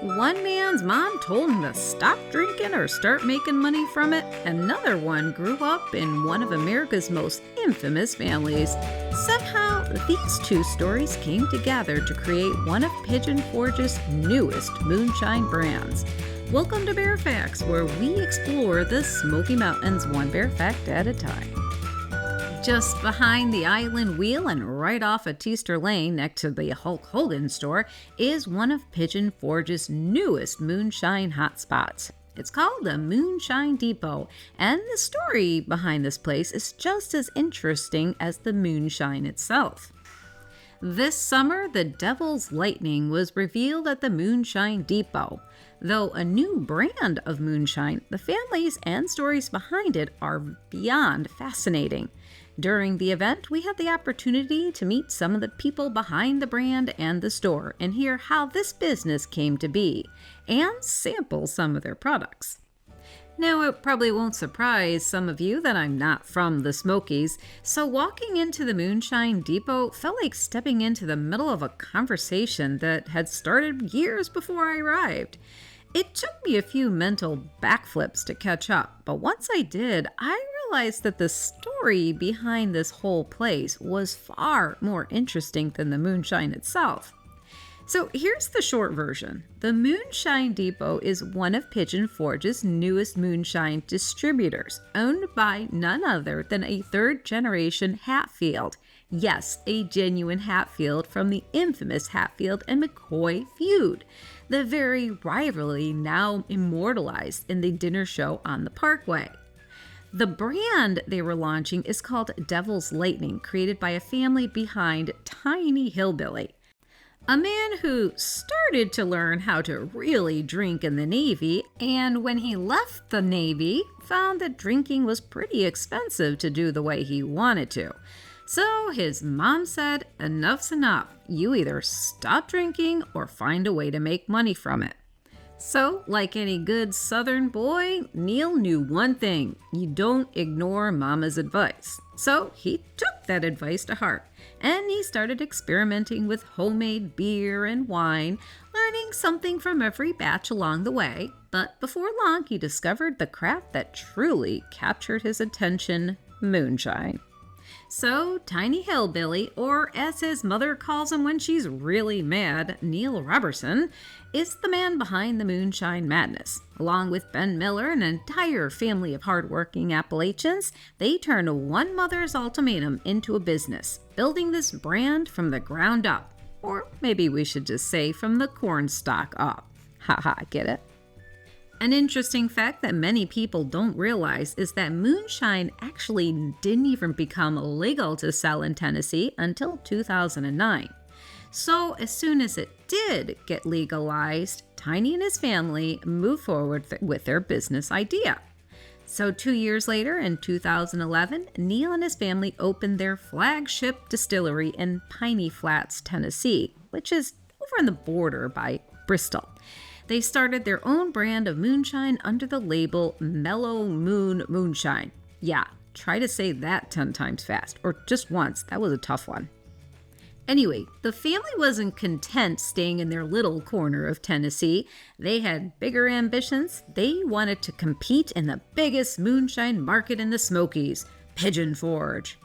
One man's mom told him to stop drinking or start making money from it. Another one grew up in one of America's most infamous families. Somehow, these two stories came together to create one of Pigeon Forge's newest moonshine brands. Welcome to Bear Facts, where we explore the Smoky Mountains one bear fact at a time. Just behind the Island Wheel and right off of Teaster Lane next to the Hulk Hogan store is one of Pigeon Forge's newest moonshine hotspots. It's called the Moonshine Depot, and the story behind this place is just as interesting as the moonshine itself. This summer, the Devil's Lightning was revealed at the Moonshine Depot. Though a new brand of moonshine, the families and stories behind it are beyond fascinating. During the event, we had the opportunity to meet some of the people behind the brand and the store and hear how this business came to be, and sample some of their products. Now, it probably won't surprise some of you that I'm not from the Smokies, so walking into the Moonshine Depot felt like stepping into the middle of a conversation that had started years before I arrived. It took me a few mental backflips to catch up, but once I did, I realized that the story behind this whole place was far more interesting than the moonshine itself. So here's the short version. The Moonshine Depot is one of Pigeon Forge's newest moonshine distributors, owned by none other than a third-generation Hatfield. Yes, a genuine Hatfield from the infamous Hatfield and McCoy feud, the very rivalry now immortalized in the dinner show on the Parkway. The brand they were launching is called Devil's Lightning, created by a family behind Tiny Hillbilly, a man who started to learn how to really drink in the Navy, and when he left the Navy, found that drinking was pretty expensive to do the way he wanted to. So his mom said, "Enough's enough. You either stop drinking or find a way to make money from it." So, like any good Southern boy, Neil knew one thing: you don't ignore Mama's advice. So he took that advice to heart, and he started experimenting with homemade beer and wine, learning something from every batch along the way. But before long, he discovered the craft that truly captured his attention: moonshine. So, Tiny Hillbilly, or as his mother calls him when she's really mad, Neil Roberson, is the man behind the moonshine madness. Along with Ben Miller and an entire family of hardworking Appalachians, they turned one mother's ultimatum into a business, building this brand from the ground up. Or maybe we should just say from the cornstalk up. Haha, get it? An interesting fact that many people don't realize is that moonshine actually didn't even become legal to sell in Tennessee until 2009. So as soon as it did get legalized, Tiny and his family moved forward with their business idea. So 2 years later, in 2011, Neil and his family opened their flagship distillery in Piney Flats, Tennessee, which is over on the border by Bristol. They started their own brand of moonshine under the label Mellow Moon Moonshine. Yeah, try to say that 10 times fast, or just once. That was a tough one. Anyway, the family wasn't content staying in their little corner of Tennessee. They had bigger ambitions. They wanted to compete in the biggest moonshine market in the Smokies, Pigeon Forge.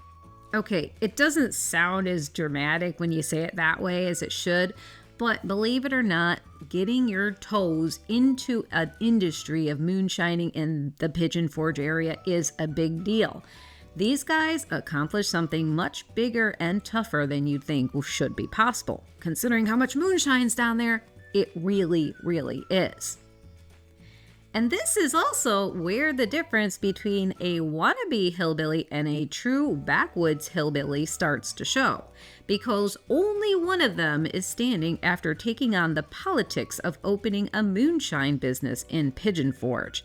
Okay, it doesn't sound as dramatic when you say it that way as it should, but believe it or not, getting your toes into an industry of moonshining in the Pigeon Forge area is a big deal. These guys accomplished something much bigger and tougher than you'd think should be possible. Considering how much moonshine's down there, it really, really is. And this is also where the difference between a wannabe hillbilly and a true backwoods hillbilly starts to show, because only one of them is standing after taking on the politics of opening a moonshine business in Pigeon Forge.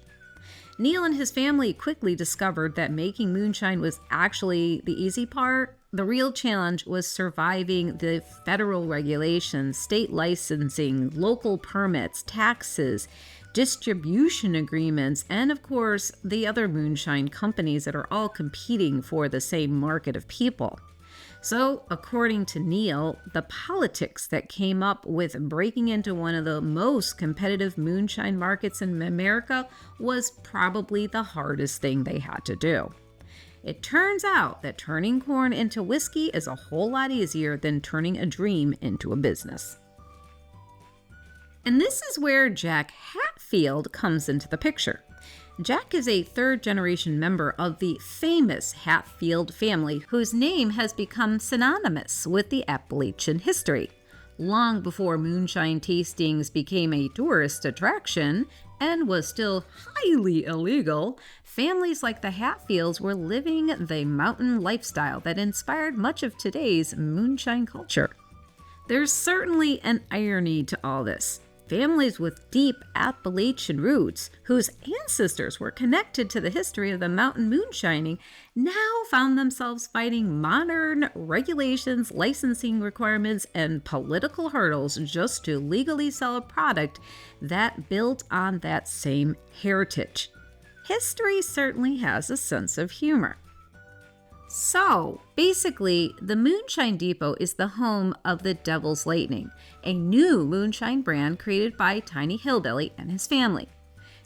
Neil and his family quickly discovered that making moonshine was actually the easy part. The real challenge was surviving the federal regulations, state licensing, local permits, taxes, distribution agreements, and of course, the other moonshine companies that are all competing for the same market of people. So, according to Neil, the politics that came up with breaking into one of the most competitive moonshine markets in America was probably the hardest thing they had to do. It turns out that turning corn into whiskey is a whole lot easier than turning a dream into a business. And this is where Jack Hatfield comes into the picture. Jack is a third-generation member of the famous Hatfield family, whose name has become synonymous with the Appalachian history. Long before moonshine tastings became a tourist attraction and was still highly illegal, families like the Hatfields were living the mountain lifestyle that inspired much of today's moonshine culture. There's certainly an irony to all this. Families with deep Appalachian roots, whose ancestors were connected to the history of the mountain moonshining, now found themselves fighting modern regulations, licensing requirements, and political hurdles just to legally sell a product that built on that same heritage. History certainly has a sense of humor. So, basically, the Moonshine Depot is the home of the Devil's Lightning, a new moonshine brand created by Tiny Hillbilly and his family.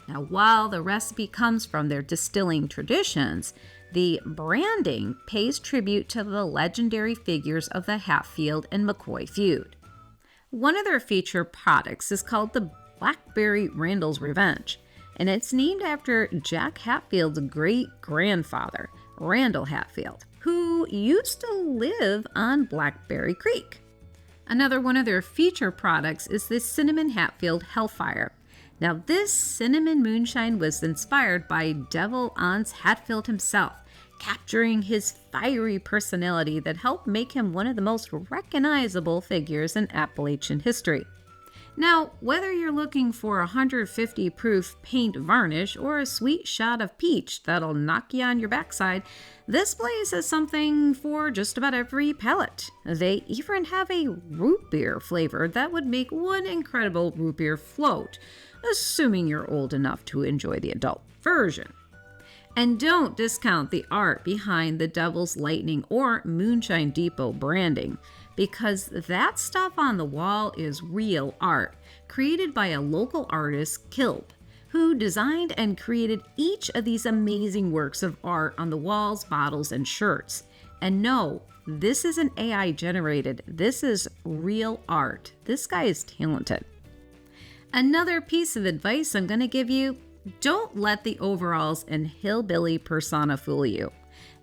Now, while the recipe comes from their distilling traditions, the branding pays tribute to the legendary figures of the Hatfield and McCoy feud. One of their feature products is called the Blackberry Randall's Revenge, and it's named after Jack Hatfield's great-grandfather, Randall Hatfield, who used to live on Blackberry Creek. Another one of their feature products is the Cinnamon Hatfield Hellfire. Now, this cinnamon moonshine was inspired by Devil Anse Hatfield himself, capturing his fiery personality that helped make him one of the most recognizable figures in Appalachian history. Now, whether you're looking for 150 proof paint varnish or a sweet shot of peach that'll knock you on your backside, this place has something for just about every palate. They even have a root beer flavor that would make one incredible root beer float, assuming you're old enough to enjoy the adult version. And don't discount the art behind the Devil's Lightning or Moonshine Depot branding, because that stuff on the wall is real art, created by a local artist, Kilb, who designed and created each of these amazing works of art on the walls, bottles, and shirts. And no, this isn't AI generated. This is real art. This guy is talented. Another piece of advice I'm going to give you: don't let the overalls and hillbilly persona fool you.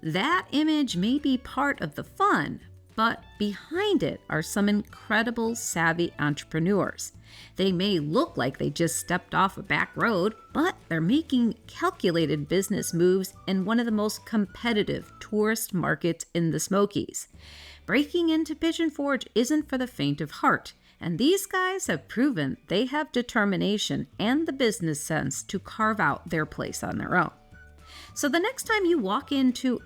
That image may be part of the fun, but behind it are some incredible savvy entrepreneurs. They may look like they just stepped off a back road, but they're making calculated business moves in one of the most competitive tourist markets in the Smokies. Breaking into Pigeon Forge isn't for the faint of heart, and these guys have proven they have determination and the business sense to carve out their place on their own. So the next time you walk into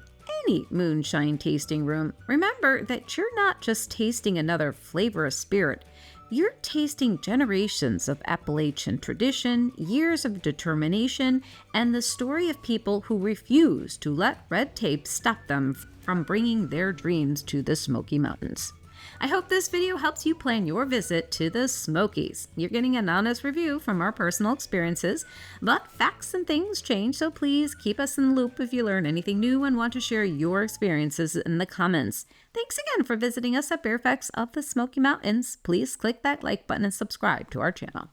any moonshine tasting room, remember that you're not just tasting another flavor of spirit. You're tasting generations of Appalachian tradition, years of determination, and the story of people who refuse to let red tape stop them from bringing their dreams to the Smoky Mountains. I hope this video helps you plan your visit to the Smokies. You're getting an honest review from our personal experiences, but facts and things change, so please keep us in the loop if you learn anything new and want to share your experiences in the comments. Thanks again for visiting us at Fairfax of the Smoky Mountains. Please click that like button and subscribe to our channel.